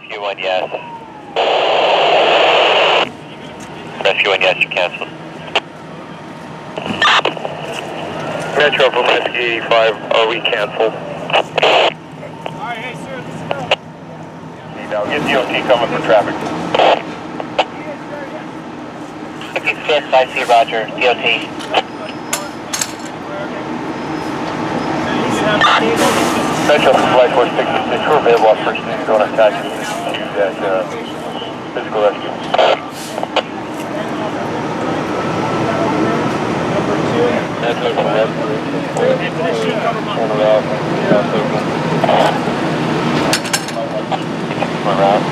Rescue 1, yes. Rescue 1, yes, you canceled. Metro from Rescue 85, are we canceled? Alright, hey sir, this is Earl. Now get DOT coming for traffic. 56, I see Roger, DOT. Metro from Flight 466, we're available on first unit, going to attach to that physical rescue. Metro from rescue, turn around, turn around.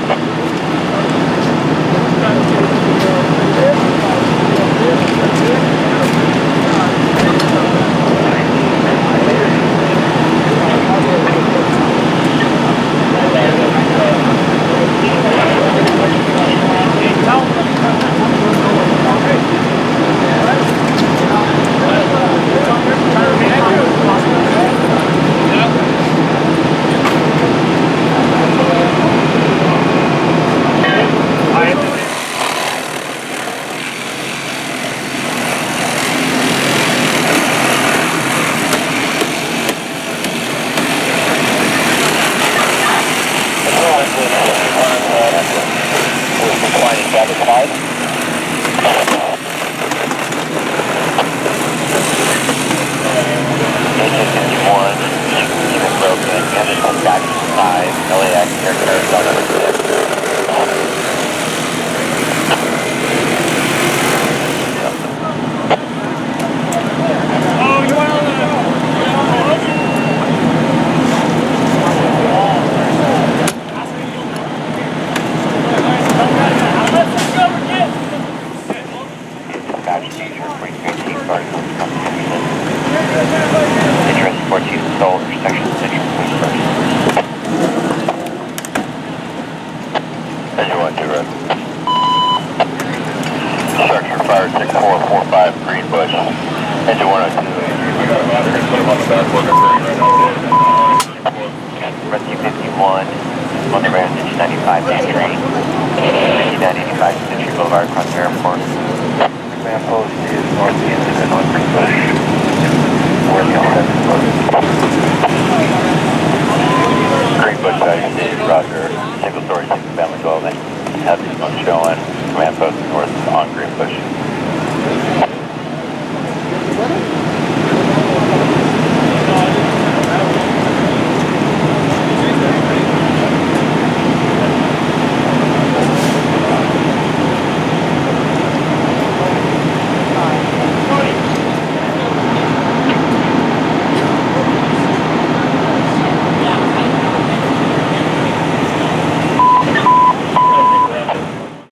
Rescue 51, on the ramp, 95 Century, 5985 Century Boulevard, across the airport. Command post is northeast of the North Bush. Where the all Green Bush, United States, Roger. Single story, single family dwelling. Have this one showing. Command post north on Green Bush.